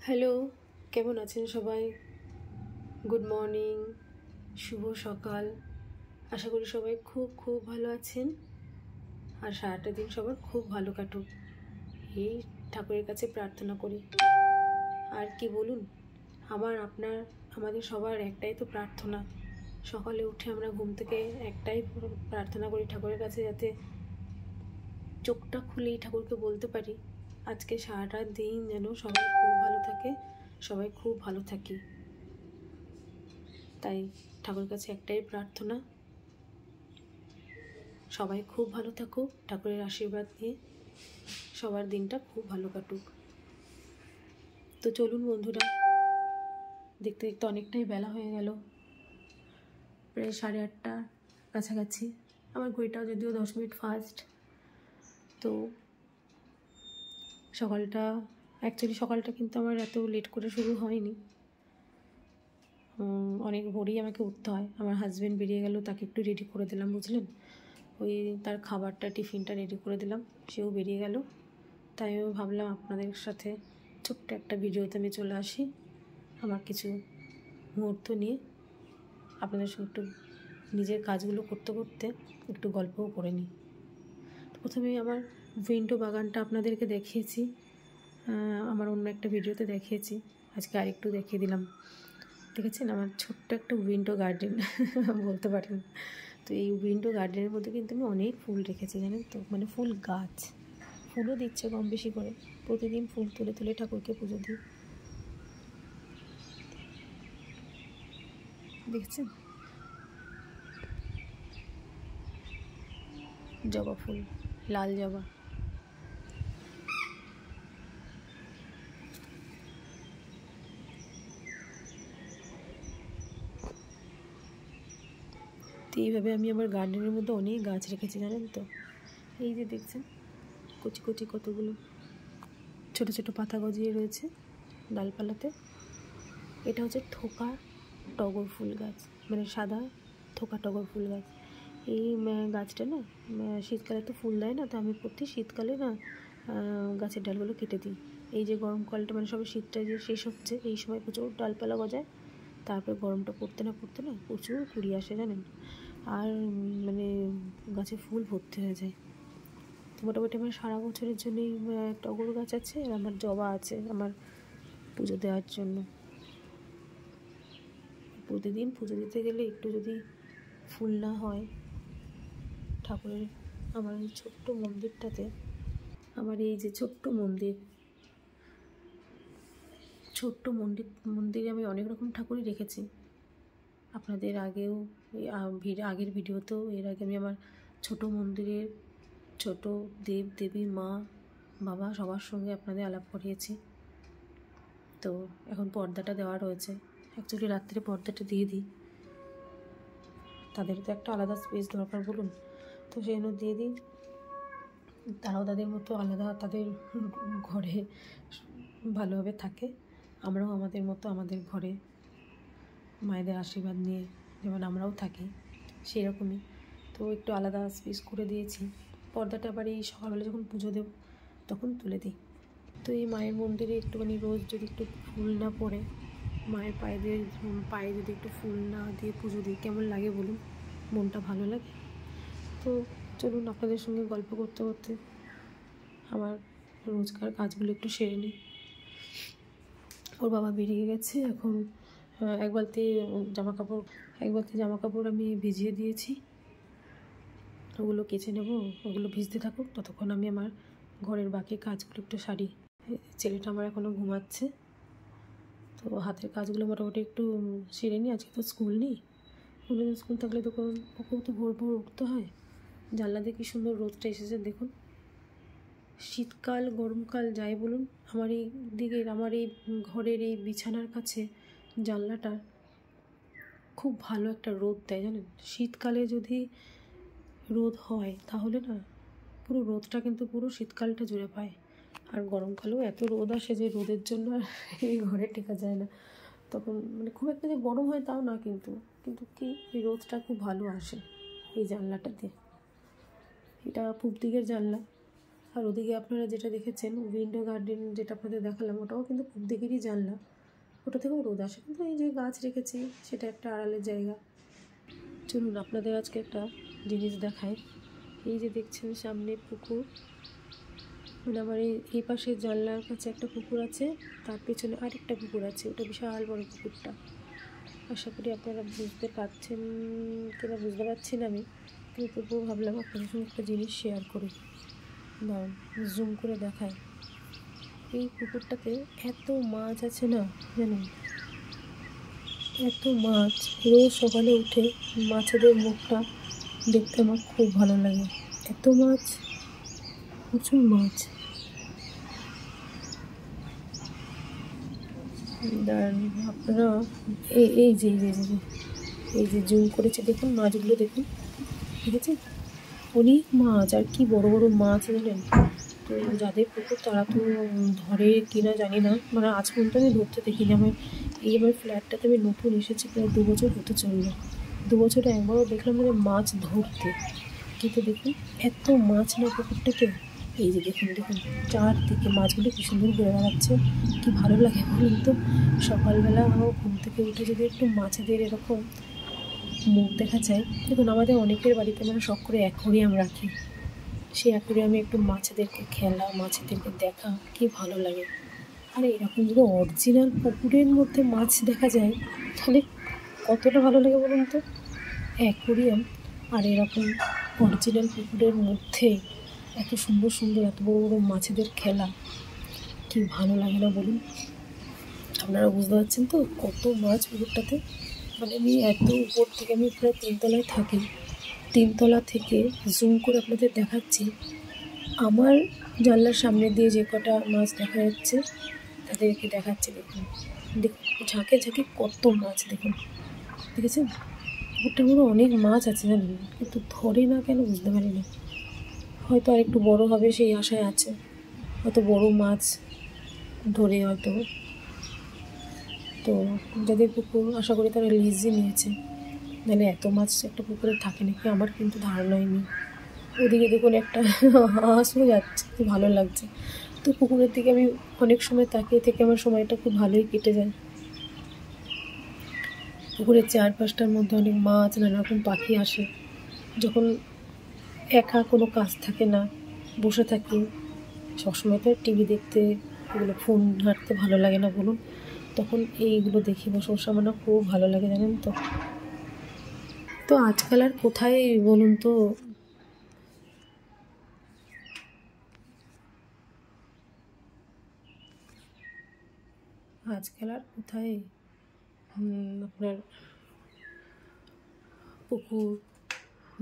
Hello, কেমন আছেন সবাই? গুড মর্নিং, শুভ সকাল। আশা করি সবাই খুব খুব ভালো আছেন আর সারাটা দিন সবার খুব ভালো কাটুক, এই ঠাকুরের কাছে প্রার্থনা করি। আর কি বলুন, আপনার আমাদের সবার একটাই তো প্রার্থনা। সকালে উঠে আমরা ঘুম থেকে একটাই প্রার্থনা করি ঠাকুরের কাছে, যাতে চোখটা খুলেই ঠাকুরকে বলতে পারি আজকে সারাটা দিন যেন সবাই খুব ভালো থাকে, সবাই খুব ভালো থাকি। তাই ঠাকুরের কাছে একটাই প্রার্থনা, সবাই খুব ভালো থাকুক, ঠাকুরের আশীর্বাদ নিয়ে সবার দিনটা খুব ভালো কাটুক। তো চলুন বন্ধুরা, দেখতে দেখতে অনেকটাই বেলা হয়ে গেল, প্রায় 8:30 কাছাকাছি। আমার ঘড়িটাও যদিও 10 মিনিট ফাস্ট। তো সকালটা কিন্তু আমার এত লেট করে শুরু হয়নি, অনেক ভোরেই আমাকে উঠতে হয়। আমার হাজব্যান্ড বেরিয়ে গেল, তাকে একটু রেডি করে দিলাম, বুঝলেন, ওই তার খাবারটা টিফিনটা রেডি করে দিলাম, সেও বেরিয়ে গেল। তাই আমি ভাবলাম আপনাদের সাথে ছোট্ট একটা ভিডিওতে আমি চলে আসি, আমার কিছু মুহূর্ত নিয়ে আপনাদের সঙ্গে একটু নিজের কাজগুলো করতে করতে একটু গল্পও করে নিই। প্রথমে আমার উইন্ডো বাগানটা আপনাদেরকে দেখিয়েছি, আমার অন্য একটা ভিডিওতে দেখিয়েছি, আজকে আরেকটু দেখিয়ে দিলাম। দেখেছেন আমার ছোট্ট একটা উইন্ডো গার্ডেন বলতে পারেন। তো এই উইন্ডো গার্ডেনের মধ্যে কিন্তু আমি অনেক ফুল রেখেছি, জানেন তো, মানে ফুল গাছ, ফুলও দিচ্ছে কম বেশি করে। প্রতিদিন ফুল তুলে তুলে ঠাকুরকে পুজো দিই। দেখছেন জবা ফুল, লাল জবা। তো এইভাবে আমি আমার গার্ডেনের মধ্যে অনেক গাছ রেখেছি, জানেন তো। এই যে দেখছেন কচি কচি কতগুলো ছোট ছোট পাতা গজিয়ে রয়েছে ডালপালাতে। এটা হচ্ছে থোকা টগর ফুল গাছ, মানে সাদা থোকা টগর ফুল গাছ। এই গাছটা না শীতকালে তো ফুল দেয় না, তো আমি প্রতি শীতকালে না গাছের ডালগুলো কেটে দিই। এই যে গরমকালটা, মানে সবে শীতটা যে শেষ হচ্ছে, এই সময় প্রচুর ডালপালা গজায়, তারপরে গরমটা পড়তে না প্রচুর কুড়ি আসে, জানেন, আর মানে গাছে ফুল ভর্তি হয়ে যায়। তো মোটামুটি আমার সারা বছরের জন্যই টগর গাছ আছে, আর আমার জবা আছে আমার পুজো দেওয়ার জন্য। প্রতিদিন পুজো দিতে গেলে একটু যদি ফুল না হয় ঠাকুরের, আমার এই ছোট্ট মন্দিরটাতে, আমার এই যে ছোট্ট মন্দিরে আমি অনেক রকম ঠাকুরই রেখেছি। আপনাদের আগেও আগের ভিডিওতেও এর আগে আমি আমার ছোট মন্দিরের ছোট দেব দেবী মা বাবা সবার সঙ্গে আপনাদের আলাপ করিয়েছি। তো এখন পর্দাটা দেওয়া রয়েছে, অ্যাকচুয়ালি রাত্রে পর্দাটা দিয়ে দিই, তাদের তো একটা আলাদা স্পেস দরকার বলুন, তো সেই জন্য দিয়ে দিই। তারাও তাদের মতো আলাদা তাদের ঘরে ভালোভাবে থাকে, আমরাও আমাদের মতো আমাদের ঘরে মায়েদের আশীর্বাদ নিয়ে যেমন আমরাও থাকি সেরকমই। তো একটু আলাদা স্পেস করে দিয়েছি। পর্দাটা আবার এই সকালবেলা যখন পুজো দেব তখন তুলে দিই। তো এই মায়ের মন্দিরে একটুখানি রোজ যদি একটু ফুল না পড়ে, মায়ের পায়ে যদি একটু ফুল না দিয়ে পুজো দিই, কেমন লাগে বলুন, মনটা ভালো লাগে। তো চলুন আপনাদের সঙ্গে গল্প করতে করতে আমার রোজকার কাজগুলো একটু সেরে নিই। ওর বাবা বেরিয়ে গেছে, এখন এক বালতি জামা কাপড় আমি ভিজিয়ে দিয়েছি, ওগুলো কেচে নেব, ওগুলো ভিজতে থাকুক, ততক্ষণ আমি আমার ঘরের বাকি কাজগুলো একটু সারি। ছেলেটা আমার এখনও ঘুমাচ্ছে, তো হাতের কাজগুলো মোটামুটি একটু সেরে নিই। আজকে তো স্কুল নেই, স্কুল থাকলে তো ওকেও তো ভোর ভোর উঠতে হয়। জানলা দিয়ে কি সুন্দর রোদটা এসেছে দেখুন। শীতকাল গরমকাল যাই বলুন, আমার এই ঘরের এই বিছানার কাছে জানলাটার খুব ভালো একটা রোদ দেয়, জানেন। শীতকালে যদি রোদ হয় তাহলে না পুরো রোদটা কিন্তু পুরো শীতকালটা জুড়ে পায়, আর গরমকালেও এত রোদ আসে যে রোদের জন্য আর এই ঘরে টেকা যায় না। তখন মানে খুব একটা যে গরম হয় তাও না, কিন্তু কি এই রোদটা খুব ভালো আসে এই জানলাটা দিয়ে। এটা পূব দিকের জানলা, আর ওদিকে আপনারা যেটা দেখেছেন উইন্ডো গার্ডেন, যেটা আপনাদের দেখালাম, ওটাও কিন্তু পূব দিকেরই জানলা, ওটা থেকেও রোদ আসে, কিন্তু এই যে গাছ রেখেছি সেটা একটা আড়ালের জায়গা। চলুন আপনাদের আজকে একটা জিনিস দেখায়। এই যে দেখছেন সামনে পুকুর, মানে আমার এই পাশের জানলার কাছে একটা পুকুর আছে, তার পেছনে আরেকটা পুকুর আছে, ওটা বিশাল বড় পুকুরটা। আশা করি আপনারা বুঝতে পারছেন কিনা বুঝতে পারছি না আমি, কিন্তু তবুও ভাবলাম আপনাদের সঙ্গে একটা জিনিস শেয়ার করি। দাঁড়ান জুম করে দেখায়। এই পুকুরটাতে এত মাছ আছে না জানেন, এত মাছ। রোজ সকালে উঠে মাছেদের মুখটা দেখতে আমার খুব ভালো লাগে। এত মাছ, প্রচুর মাছ। দাঁড়ান আপনারা এই যে এই যে জুম করেছে দেখুন মাছগুলো, দেখুন ঠিক আছে, অনেক মাছ। আর কি বড় বড় মাছ জানেন। তো যাদের পুকুর তারা তো ধরে কিনা জানি না, মানে আজ পর্যন্ত আমি ধরতে দেখিনি। আমার ফ্ল্যাটটাতে আমি নতুন এসেছি, প্রায় 2 বছর হতে চললো। 2 বছরে একবারও দেখলাম মানে মাছ ধরতে, কিন্তু দেখুন এত মাছ না পুকুরটাতে। এই যে দেখুন চারদিকে মাছগুলো কি সুন্দর ঘুরে বেড়াচ্ছে, কি ভালো লাগে বলুন তো। সকালবেলা ঘুম থেকে উঠে যদি একটু মাছেদের এরকম মুখ দেখা যায়। দেখুন আমাদের অনেকের বাড়িতে মানে শখ করে অ্যাকোয়ারিয়াম রাখি, সেই অ্যাকোয়ারিয়ামে একটু মাছেদেরকে খেলা, মাছেদেরকে দেখা কি ভালো লাগে। আর এরকম যদি অরিজিনাল পুকুরের মধ্যে মাছ দেখা যায় তাহলে কতটা ভালো লাগে বলুন তো। অ্যাকোয়ারিয়াম আর এরকম অরিজিনাল পুকুরের মধ্যে এত সুন্দর সুন্দর এত বড় বড় মাছেদের খেলা, কি ভালো লাগে না বলুন। আপনারা বুঝতে পারছেন তো কত মাছ পুকুরটাতে। মানে আমি এত উপর থেকে, আমি প্রায় 3 তলায় থাকি, 3 তলা থেকে জুম করে আপনাদের দেখাচ্ছি। আমার জানলার সামনে দিয়ে যে কটা মাছ দেখা যাচ্ছে তাদেরকে দেখাচ্ছি। দেখুন ঝাঁকে ঝাঁকে কত মাছ, দেখুন দেখেছেন। পুকুরটার মধ্যে অনেক মাছ আছে জানেন, কিন্তু ধরে না কেন বুঝতে পারি না। হয়তো আর একটু বড় হবে সেই আশায় আছে, হয়তো বড় মাছ ধরে হয়তো। তো যাদের পুকুর আশা করি তারা লিজে নিয়েছে, নাহলে এত মাছ একটা পুকুরে থাকে নাকি আমার কিন্তু ধারণাই নেই। ওদিকে দেখুন একটা হাঁসও যাচ্ছে, খুব ভালো লাগছে। তো পুকুরের দিকে আমি অনেক সময় তাকিয়ে থেকে আমার সময়টা খুব ভালোই কেটে যায়। পুকুরের চারপাশটার মধ্যে অনেক মাছ, নানা রকম পাখি আসে। যখন একা কোনো কাজ থাকে না, বসে থাকি, সবসময় তো টিভি দেখতে, এগুলো ফোন ঘাঁটতে ভালো লাগে না বলুন, তখন এইগুলো দেখি বসে বসে আমার না খুব ভালো লাগে জানেন তো। তো আজকাল আর কোথায় বলুন তো, আজকাল আর কোথায় আপনার পুকুর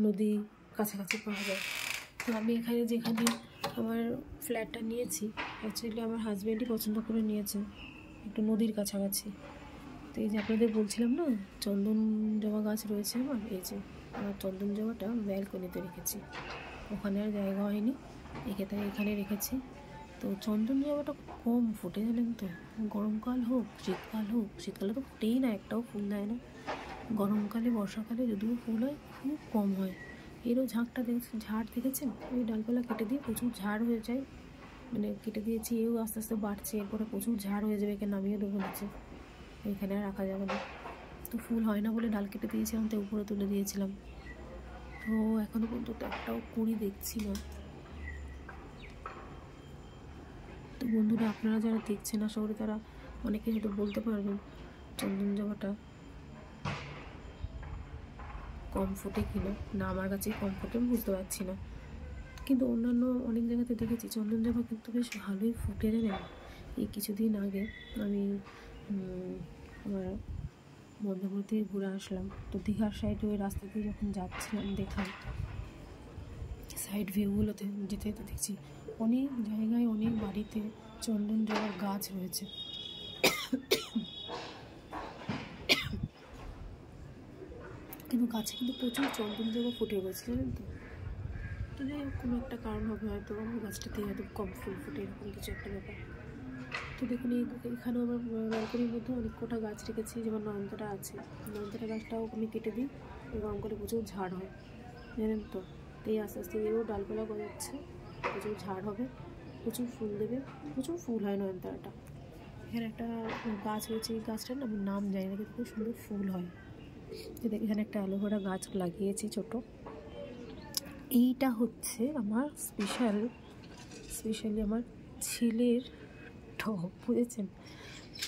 নদী কাছাকাছি পাওয়া যায়। তো আমি এখানে যেখানে আমার ফ্ল্যাটটা নিয়েছি, অ্যাকচুয়ালি আমার হাজব্যান্ডই পছন্দ করে নিয়েছে, একটু নদীর কাছাকাছি। তো এই যে আপনাদের বলছিলাম না চন্দন জবা গাছ রয়েছে আমার, এই যে আমার চন্দন জবাটা ব্যালকনিতে রেখেছি, ওখানে আর জায়গা হয়নি, এখানে রেখেছি। তো চন্দন জবাটা কম ফোটে জানেন তো, গরমকাল হোক শীতকাল হোক, শীতকালে তো ফুটেই না, একটাও ফুল দেয় না। গরমকালে বর্ষাকালে যদিও ফুল হয় খুব কম হয়। এরও ঝাড় দেখেছেন, ওই ডালপালা কেটে দিয়ে প্রচুর ঝাড় হয়ে যায়, মানে কেটে দিয়েছি, এও আস্তে আস্তে বাড়ছে, এরপরে প্রচুর ঝাড় হয়ে যাবে, একে নামিয়ে দেবো নিচে, এখানে আর রাখা যাবে না। তো ফুল হয় না বলে ডাল কেটে দিয়েছিলাম, তো উপরে তুলে দিয়েছিলাম। তো এখনও পর্যন্ত একটাও কুঁড়ি দেখছি না। তো বন্ধুরা আপনারা যারা দেখছেন আশা করি তারা অনেকে হয়তো বলতে পারবেন চন্দন জবাটা কম ফোটে কিনা, না আমার কাছে কম ফোটে আমি বুঝতে পারছি না। কিন্তু অন্যান্য অনেক জায়গাতে দেখেছি চন্দন জবা কিন্তু বেশ ভালোই ফুটে জানেন। এই কিছুদিন আগে আমি আমার বন্ধুবান্ধব থেকে ঘুরে আসলাম, তো দীঘার সাইডে ওই রাস্তা দিয়ে যখন যাচ্ছিলাম দেখলাম সাইড ভিউগুলোতে যেতে যেতে দেখছি অনেক জায়গায় অনেক বাড়িতে চন্দন জবার গাছ রয়েছে। কিন্তু গাছে কিন্তু প্রচুর চন্দন জবা ফুটে রয়েছে জানেন তো। তো যাই হোক কোনো একটা কারণ হবে, হয়তো আমার গাছটাতে হয়তো কম ফুল ফুটে, এরকম কিছু একটা ব্যাপার। তো দেখুন এখানেও আমার ব্যালকনির মধ্যে অনেক কটা গাছ রেখেছি, যেমন নয়নতারা আছে, নয়নতারা গাছটাও আমি কেটে দিই, গরম করে প্রচুর ঝাড় হয় জানেন তো। তো এই আস্তে আস্তে এরও ডালপালা গজাচ্ছে, প্রচুর ঝাড় হবে, প্রচুর ফুল দেবে, প্রচুর ফুল হয় নয়নতারাটা। এখানে একটা গাছ রয়েছে, এই গাছটার না আমি নাম জানি না, কিন্তু খুব সুন্দর ফুল হয়। এখানে একটা অ্যালোভেরা গাছ লাগিয়েছি ছোট। এইটা হচ্ছে আমার স্পেশালি আমার ছেলের টব, বুঝেছেন?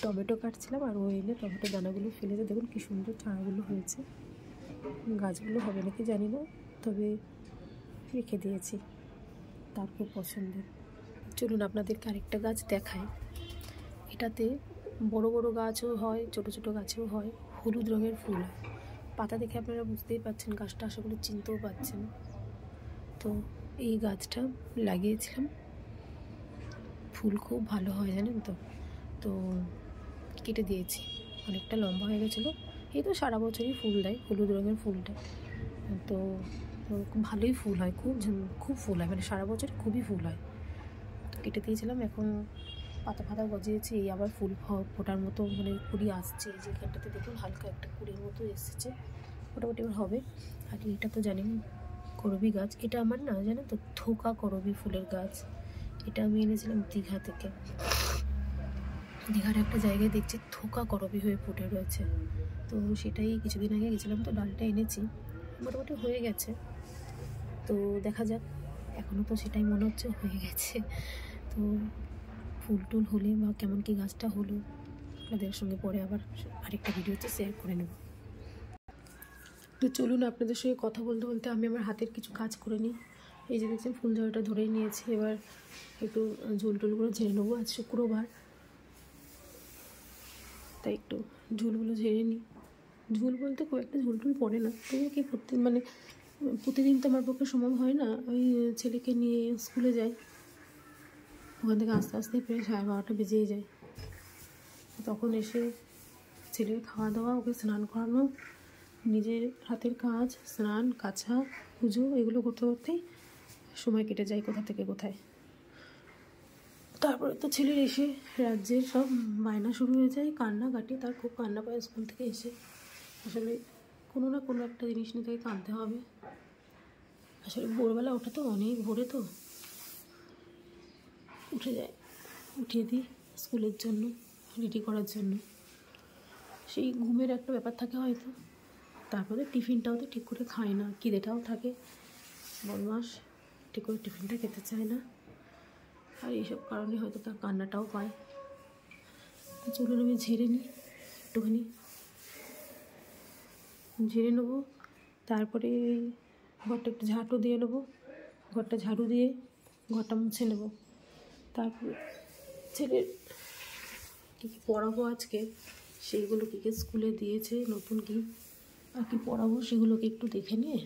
টমেটো কাটছিলাম আর ও এনে টমেটো দানাগুলো ফেলেছে, দেখুন কি সুন্দর চারাগুলো হয়েছে। গাছগুলো হবে নাকি জানি না, তবে রেখে দিয়েছি, তার খুব পছন্দের। চলুন আপনাদেরকে আরেকটা গাছ দেখায়। এটাতে বড় বড় গাছও হয়, ছোট ছোট গাছেও হয়, হলুদ রঙের ফুল হয়। পাতা দেখে আপনারা বুঝতেই পারছেন, গাছটা আশা করি চিনতেও পারছেন। তো এই গাছটা লাগিয়েছিলাম, ফুল খুব ভালো হয় জানেন তো। তো কেটে দিয়েছি, অনেকটা লম্বা হয়ে গেছিলো। এই তো সারা বছরই ফুল দেয়, হলুদ রঙের ফুলটা। তো খুব ভালোই ফুল হয়, খুব ফুল হয়, মানে সারা বছর খুবই ফুল হয়। তো কেটে দিয়েছিলাম, এখন পাতা ফাতা গজিয়েছে, এই আবার ফুল ফোটার মতো মানে কুড়ি আসছে। এই যে এখানটাতে দেখুন হালকা একটা কুড়ির মতো এসেছে, মোটামুটি এবার হবে। আর এটা তো জানেন করবি গাছ, এটা আমার না জানেন তো থোকা করবি ফুলের গাছ। এটা আমি এনেছিলাম দীঘা থেকে। দীঘার একটা জায়গায় দেখছি থোকা করবি হয়ে ফুটে রয়েছে। তো সেটাই কিছুদিন আগে গেছিলাম, তো ডালটা এনেছি, মোটামুটি হয়ে গেছে। তো দেখা যাক, এখনও তো সেটাই মনে হচ্ছে হয়ে গেছে। তো ফুল টুল হলে বা কেমন কি গাছটা হলো আপনাদের সঙ্গে পরে আবার আরেকটা ভিডিওতে শেয়ার করে নেব। তো চলুন আপনাদের সঙ্গে কথা বলতে বলতে আমি আমার হাতের কিছু কাজ করে নিই। এই যে দেখছেন ফুল ঝাড়াটা ধরেই নিয়েছি, এবার একটু ঝুল টুলগুলো ঝেড়ে নেবো। আজ শুক্রবার, তাই একটু ঝুলগুলো ঝেড়ে নিই। ঝুল বলতে খুব একটা ঝুল টুল পড়ে না, তবু কি প্রতিদিন তো আমার পক্ষে সম্ভব হয় না। ওই ছেলেকে নিয়ে স্কুলে যাই, ওখান থেকে আস্তে আস্তে প্রায় 12:30 বেজেই যায়। তখন এসে ছেলের খাওয়া দাওয়া, ওকে স্নান করানো, নিজের হাতের কাজ, স্নান কাছা পুজো, এগুলো করতে করতেই সময় কেটে যায় কোথা থেকে কোথায়। তারপরে তো ছেলের এসে রাজ্যের সব বায়না শুরু হয়ে যায়, কান্নাকাটি, তার খুব কান্না পায় স্কুল থেকে এসে। আসলে কোনো না কোনো একটা জিনিস নিয়ে তাকে কাঁদতে হবে। আসলে ভোরবেলা ওঠা তো অনেক ভোরে, তো উঠে যায়, উঠিয়ে দিই স্কুলের জন্য, রেডি করার জন্য। সেই ঘুমের একটা ব্যাপার থাকে হয়তো। তারপরে টিফিনটাও তো ঠিক করে খায় না, খিদেটাও থাকে, বদমাস, ঠিক করে টিফিনটা খেতে চায় না। আর এইসব কারণে হয়তো তার কান্নাটাও পায়। তো চলুন আমি ঝেড়ে নিই, একটুখানি ঝেড়ে নেবো। তারপরে ঘরটা একটু ঝাঁটু দিয়ে নেবো, ঘরটা ঝাড়ু দিয়ে ঘরটা মুছে নেব। তারপরে ছেলের কী কী পড়াবো আজকে, সেইগুলো কী কী স্কুলে দিয়েছে, নতুন কী আর কী পড়াবো সেগুলোকে একটু দেখে নিয়ে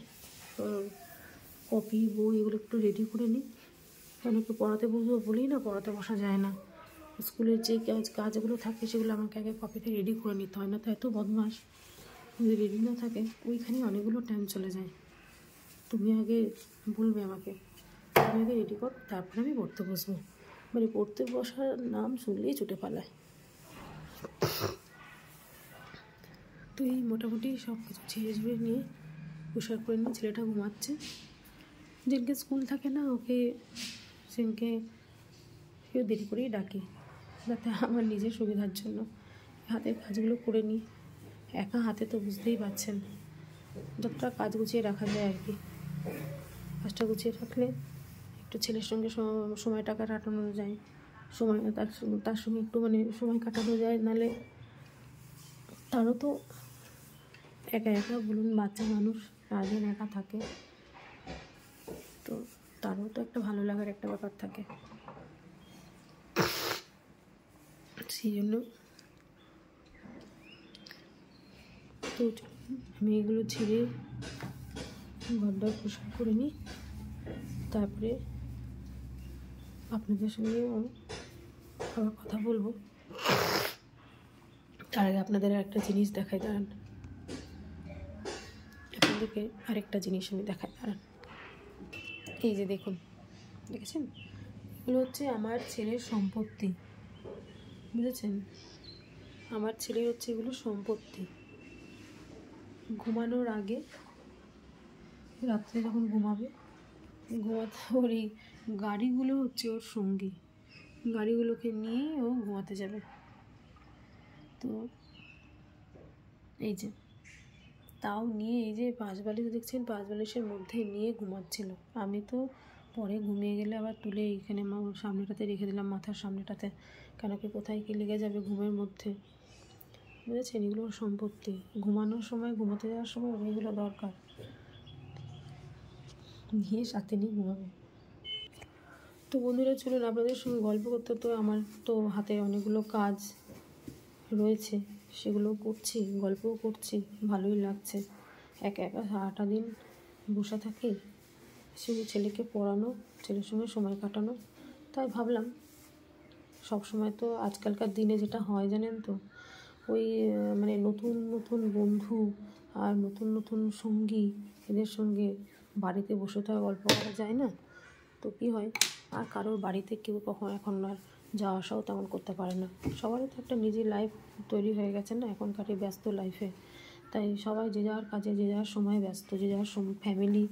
কপি বই এগুলো একটু রেডি করে নিই। কারণ একটু পড়াতে বসবো বলেই না পড়াতে বসা যায় না। স্কুলের যে কাজগুলো থাকে সেগুলো আমাকে আগে কপিতে রেডি করে নিতে হয়, না তো এত বদমাস, যদি রেডি না থাকে ওইখানেই অনেকগুলো টাইম চলে যায়। তুমি আগে বলবে আমাকে, তুমি আগে রেডি কর, তারপরে আমি পড়তে বসবো। মানে পড়তে বসার নাম শুনলেই ছুটে পালায়। তো এই মোটামুটি সব কিছু ঝেড়ে ঝুড়ে নিয়ে পোশাক করে নিয়ে ছেলেটা ঘুমাচ্ছে। যেদিনকে স্কুল থাকে না ওকে সেদিনকে কেউ দেরি করেই ডাকে, যাতে আমার নিজের সুবিধার জন্য হাতের কাজগুলো করে নিই। একা হাতে তো বুঝতেই পারছেন, যতটা কাজ গুছিয়ে রাখা যায় আর কি। কাজটা গুছিয়ে রাখলে একটু ছেলের সঙ্গে সময়টা কাটানো যায়, সময় তার সঙ্গে একটু মানে সময় কাটানো যায়। নাহলে তারও তো একা একা, বলুন বাচ্চা মানুষ, সারাদিন একা থাকে, তো তারও তো একটা ভালো লাগার একটা ব্যাপার থাকে। সেই জন্য তো আমি এগুলো ছেড়ে ঘরটা পরিষ্কার করে নিই, তারপরে আপনাদের সঙ্গে আবার কথা বলবো। তার আগে আপনাদের একটা জিনিস দেখাই, দাঁড়ান, আপনাদেরকে আরেকটা জিনিস আমি দেখাই, দাঁড়ান। এই যে দেখুন, দেখেছেন, এগুলো হচ্ছে আমার ছেলের সম্পত্তি, বুঝেছেন? আমার ছেলের হচ্ছে এগুলো সম্পত্তি। ঘুমানোর আগে, রাত্রে যখন ঘুমাবে ঘুমাতে ওর এই গাড়িগুলো হচ্ছে ওর সঙ্গী, গাড়িগুলোকে নিয়ে ও ঘুমাতে যাবে। তো এই যে তাও নিয়ে এই যে 5 বালিশ দেখছেন, 5 বালিশের মধ্যে নিয়ে ঘুমাচ্ছিল। আমি তো পরে ঘুমিয়ে গেলে আবার তুলে এইখানে সামনেটাতে রেখে দিলাম, মাথার সামনেটাতে, কেন কি কোথায় কি লেগে যাবে ঘুমের মধ্যে, বুঝেছেন? এগুলো সম্পত্তি, ঘুমানোর সময়, ঘুমোতে যাওয়ার সময় এগুলো দরকার, নিয়ে সাথে নিয়ে ঘুমাবে। তো বন্ধুরা চলুন আপনাদের সঙ্গে গল্প করতে, তো আমার তো হাতে অনেকগুলো কাজ রয়েছে, সেগুলো করছি, গল্পও করছি, ভালোই লাগছে। একা একা সারাটা দিন বসে থাকি, শুধু ছেলেকে পড়ানো, ছেলের সঙ্গে সময় কাটানো। তাই ভাবলাম সব সময় তো আজকালকার দিনে যেটা হয় জানেন তো, ওই মানে নতুন নতুন বন্ধু আর নতুন নতুন সঙ্গী, এদের সঙ্গে বাড়িতে বসে তো আর গল্প করা যায় না। তো কী হয়, আর কারোর বাড়িতে কেউ কখন এখন আর যাওয়া আসাও তেমন করতে পারে না। সবারই তো একটা নিজের লাইফ তৈরি হয়ে গেছে না এখনকার এই ব্যস্ত লাইফে। তাই সবাই যে যার কাজে যে যার সময় ব্যস্ত, যে যার ফ্যামিলি,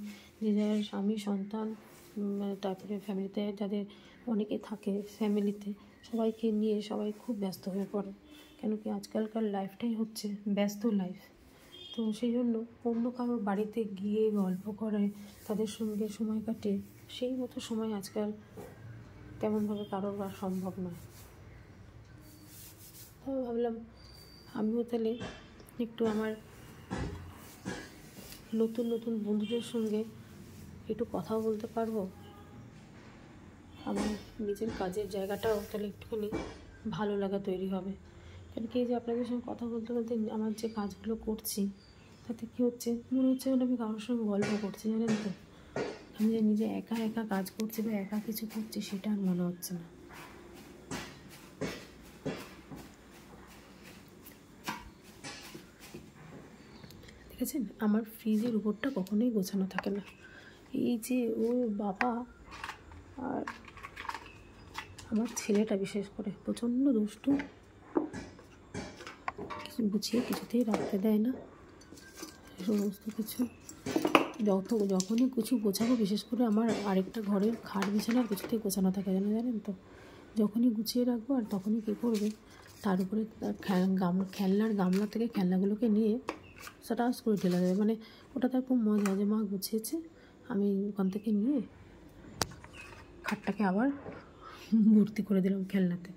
যে যার স্বামী সন্তান, তারপরে ফ্যামিলিতে যাদের অনেকে থাকে ফ্যামিলিতে, সবাইকে নিয়ে সবাই খুব ব্যস্ত হয়ে পড়ে। কেন কি আজকালকার লাইফটাই হচ্ছে ব্যস্ত লাইফ। তো সেই জন্য অন্য কারোর বাড়িতে গিয়ে গল্প করে, তাদের সঙ্গে সময় কাটে, সেই মতো সময় আজকাল তেমনভাবে কারোর আর সম্ভব নয়। তো ভাবলাম আমিও তাহলে একটু আমার নতুন নতুন বন্ধুদের সঙ্গে একটু কথাও বলতে পারবো, আমার নিজের কাজের জায়গাটাও তাহলে একটুখানি ভালো লাগা তৈরি হবে। কেন কি এই যে আপনাদের সঙ্গে কথা বলতে বলতে আমার যে কাজগুলো করছি, তাতে কী হচ্ছে, মনে হচ্ছে আমি কারোর সঙ্গে গল্প করছি, জানেন তো। আমি যে নিজে একা একা কাজ করছি বা একা কিছু করছি সেটা আর মনে হচ্ছে না। দেখেছেন, আমার ফ্রিজের উপরটা কখনোই গোছানো থাকে না। এই যে ওর বাবা আর আমার ছেলেটা বিশেষ করে প্রচণ্ড দুষ্টু, কিছু গুছিয়ে কিছুতেই রাখতে দেয় না সমস্ত কিছু। যখনই কিছু গোছাবো, বিশেষ করে আমার আরেকটা ঘরের খাট বিছানার কিছুতেই গোছানো থাকে জানেন তো। যখনই গুছিয়ে রাখবো আর তখনই কী করবে, তার উপরে খেলনার গামলা থেকে খেলনাগুলোকে নিয়ে সাটাস করে ঢেলে দেবে। মানে ওটা তার খুব মজা, যে মা গুছিয়েছে, আমি ওখান থেকে নিয়ে খাটটাকে আবার ভর্তি করে দিলাম খেলনাতে।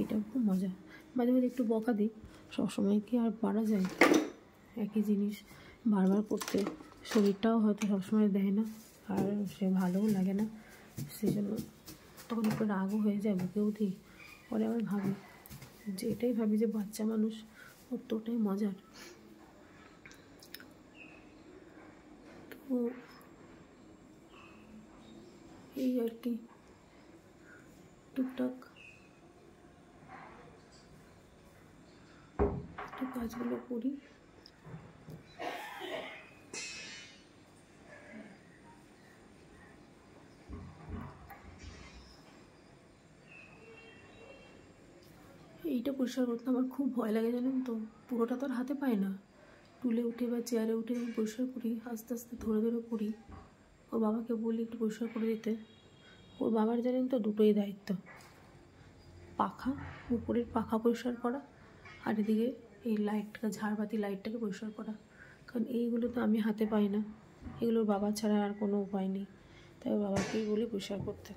এটা খুব মজা। মাঝে মাঝে একটু বকা দিই, সবসময় কি আর পারা যায় একই জিনিস বারবার করতে, শরীরটাও হয়তো সবসময় দেয় না, আর সে ভালোও লাগে না, সেই জন্য তখন একটু রাগও হয়ে যায়, বুকেও দিই। পরে আবার ভাবি যে এটাই ভাবি যে বাচ্চা মানুষ, ওর তো ওটাই মজার। তো এই আর কি টুকটাক একটু কাজগুলো করি। এইটা পরিষ্কার করতে আমার খুব ভয় লাগে জানেন তো, পুরোটা তো আর হাতে পাই না, টুলে উঠে বা চেয়ারে উঠে আমি পরিষ্কার করি, আস্তে আস্তে ধরে ধরে করি। ওর বাবাকে বলি একটু পরিষ্কার করে দিতে। ওর বাবার জানেন তো দুটোই দায়িত্ব, পাখা, উপরের পাখা পরিষ্কার করা, আর এদিকে এই লাইটটা, ঝাড়বাতি লাইটটাকে পরিষ্কার করা। কারণ এইগুলো তো আমি হাতে পাই না, এগুলোর বাবা ছাড়া আর কোনো উপায় নেই। তাই ওর বাবাকেই বলি পরিষ্কার করতে,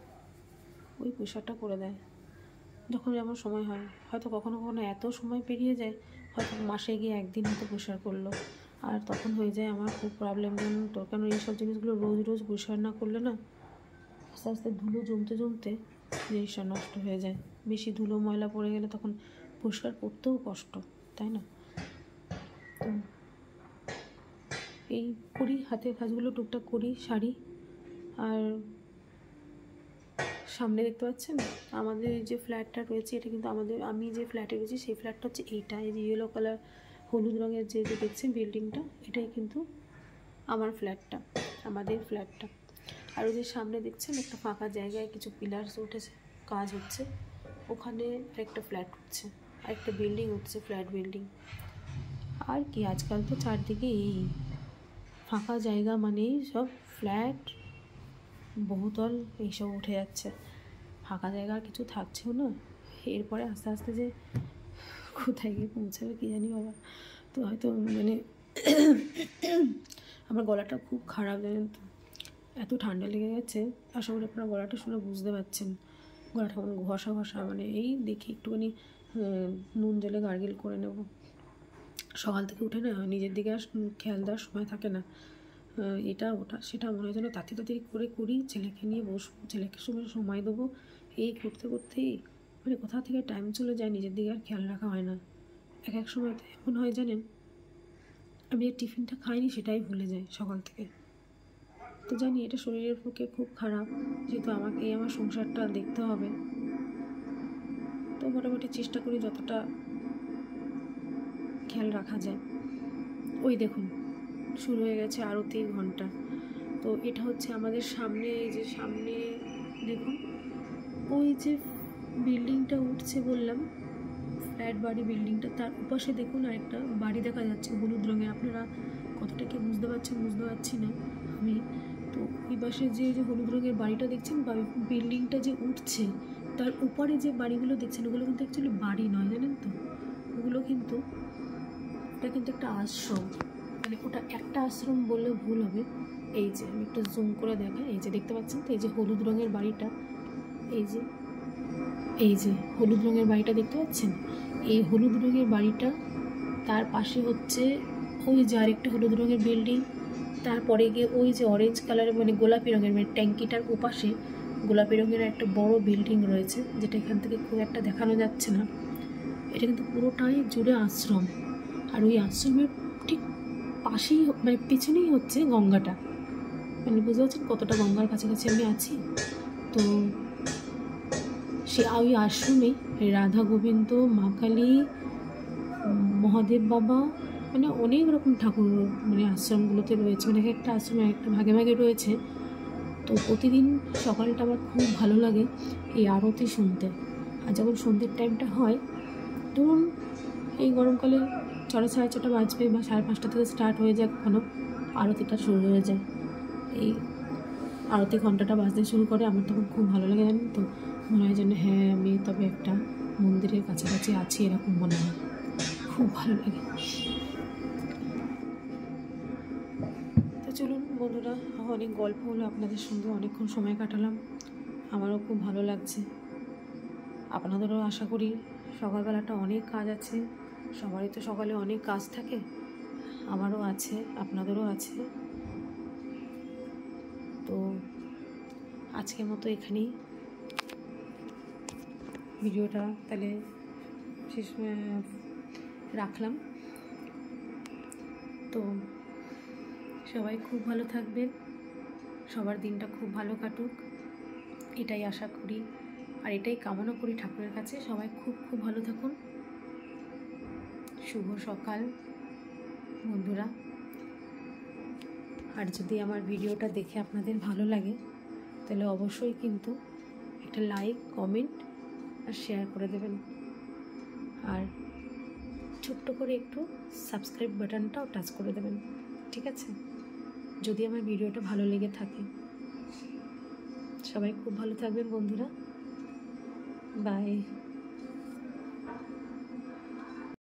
ওই পরিষ্কারটা করে দেয় যখন যেমন সময় হয়। হয়তো কখনো কখনো এত সময় পেরিয়ে যায়, হয়তো মাসে গিয়ে একদিন হয়তো পরিষ্কার করলো, আর তখন হয়ে যায় আমার খুব প্রবলেম জানেন তো। কেন এইসব জিনিসগুলো রোজ রোজ পরিষ্কার না করলে না, আস্তে আস্তে ধুলো জমতে জমতে জিনিসটা নষ্ট হয়ে যায়। বেশি ধুলো ময়লা পড়ে গেলে তখন পরিষ্কার করতেও কষ্ট, তাই না? তো এই করি, হাতের কাজগুলো টুকটাক করি, সারি। আর সামনে দেখতে পাচ্ছেন আমাদের যে ফ্ল্যাটটা রয়েছে, এটা কিন্তু আমি যে ফ্ল্যাটে রয়েছি সেই ফ্ল্যাটটা হচ্ছে এইটা, এই যে ইয়েলো কালার হলুদ রঙের যে দেখছেন বিল্ডিংটা, এটাই কিন্তু আমার ফ্ল্যাটটা, আমাদের ফ্ল্যাটটা। আর ওই যে সামনে দেখছেন একটা ফাঁকা জায়গায় কিছু পিলার্স উঠেছে, কাজ হচ্ছে, ওখানে আরেকটা ফ্ল্যাট উঠছে, আরেকটা বিল্ডিং উঠছে, ফ্ল্যাট বিল্ডিং। আর কি আজকাল তো চারদিকে এই ফাঁকা জায়গা মানেই সব ফ্ল্যাট, বহুতল এইসব উঠে যাচ্ছে, ফাঁকা জায়গা আর কিছু থাকছেও না। এরপরে আস্তে আস্তে যে কোথায় গিয়ে পৌঁছাবে কী জানি বাবা। তো হয়তো মানে আমার গলাটা খুব খারাপ জানেন তো, এত ঠান্ডা লেগে গেছে। আশা করি আপনারা গলাটা শুনে বুঝতে পারছেন, গলাটা আমার ঘষা ঘষা, মানে এই দেখি একটুখানি নুন জলে গার্গেল করে নেব। সকাল থেকে উঠে না নিজের দিকে আর খেয়াল দেওয়ার সময় থাকে না, এটা ওটা সেটা মনে হয় যেন তাড়াতাড়ি করে করি, ছেলেকে নিয়ে বসবো, ছেলেকে সময় দেবো, এই করতে করতেই মানে কোথা থেকে টাইম চলে যায়, নিজের দিকে আর খেয়াল রাখা হয় না। এক এক সময় তো এমন হয় জানেন, আমি যে টিফিনটা খাইনি সেটাই ভুলে যাই সকাল থেকে। তো জানি এটা শরীরের পক্ষে খুব খারাপ, যেহেতু আমাকে আমার সংসারটা দেখতে হবে। তো মোটামুটি চেষ্টা করি যতটা খেয়াল রাখা যায়। ওই দেখুন শুরু হয়ে গেছে আরতির ঘন্টা। তো এটা হচ্ছে আমাদের সামনে, এই যে সামনে দেখুন ওই যে বিল্ডিংটা উঠছে বললাম, ফ্ল্যাট বাড়ি বিল্ডিংটা, তার উপাশে দেখুন আরেকটা বাড়ি দেখা যাচ্ছে হলুদ রঙের। আপনারা কতটা কি বুঝতে পারছেন বুঝতে পারছি না আমি। তো ওই পাশে যে হলুদ রঙের বাড়িটা দেখছেন বা বিল্ডিংটা যে উঠছে, তার উপরে যে বাড়িগুলো দেখছেন ওগুলো কিন্তু অ্যাকচুয়ালি বাড়ি নয় জানেন তো, ওগুলো কিন্তু ওটা কিন্তু একটা আশ্রম, মানে ওটা একটা আশ্রম বললে ভুল হবে। এই যে আমি একটু জুম করে দেখাই, এই যে দেখতে পাচ্ছেন তো, এই যে হলুদ রঙের বাড়িটা, এই যে হলুদ রঙের বাড়িটা দেখতে পাচ্ছেন, এই হলুদ রঙের বাড়িটা তার পাশে হচ্ছে ওই যে আরেকটা হলুদ রঙের বিল্ডিং, তারপরে গিয়ে ওই যে অরেঞ্জ কালারের মানে গোলাপি রঙের মানে ট্যাঙ্কিটার ওপাশে গোলাপি রঙের একটা বড় বিল্ডিং রয়েছে, যেটা এখান থেকে খুব একটা দেখানো যাচ্ছে না। এটা কিন্তু পুরোটাই জুড়ে আশ্রম, আর ওই আশ্রমের ঠিক পাশেই মানে পিছনেই হচ্ছে গঙ্গাটা, মানে বুঝতে পারছেন কতটা গঙ্গার কাছাকাছি আমি আছি। তো সে ওই আশ্রমে রাধা গোবিন্দ, মা কালী, মহাদেব বাবা, মানে অনেক রকম ঠাকুর মানে আশ্রমগুলোতে রয়েছে, মানে একটা আশ্রমে একটা ভাগে ভাগে রয়েছে। তো প্রতিদিন সকালটা আমার খুব ভালো লাগে এই আরতি শুনতে। আর যখন সন্ধ্যের টাইমটা হয়, ধরুন এই গরমকালে 4 সাড়ে 4টা বাজবে বা 5:30 থেকে স্টার্ট হয়ে যায়, কখনো আরতিটা শুরু হয়ে যায়। এই আরতি ঘন্টাটা বাজতে শুরু করে, আমার তখন খুব ভালো লাগে জানেন তো, মনে হয় যেন হ্যাঁ আমি তবে একটা মন্দিরের কাছাকাছি আছি, এরকম মনে হয়, খুব ভালো লাগে। তো চলুন বন্ধুরা, অনেক গল্প হলো আপনাদের সঙ্গে, অনেকক্ষণ সময় কাটালাম, আমারও খুব ভালো লাগছে। আপনাদেরও আশা করি সকালবেলাটা অনেক কাজ আছে, সবারই তো সকালে অনেক কাজ থাকে, আমারও আছে, আপনাদেরও আছে। তো আজকের মতো এখানেই ভিডিওটা তাহলে শেষ রাখলাম। তো সবাই খুব ভালো থাকবেন, সবার দিনটা খুব ভালো কাটুক, এটাই আশা করি আর এটাই কামনা করি ঠাকুরের কাছে। সবাই খুব খুব ভালো থাকুন। শুভ সকাল বন্ধুরা। আর যদি আমার ভিডিওটা দেখে আপনাদের ভালো লাগে তাহলে অবশ্যই কিন্তু একটা লাইক, কমেন্ট আর শেয়ার করে দেবেন, আর ছোট্ট করে একটু সাবস্ক্রাইব বাটনটাও টাচ করে দেবেন, ঠিক আছে, যদি আমার ভিডিওটা ভালো লেগে থাকে। সবাই খুব ভালো থাকবেন বন্ধুরা, বাই।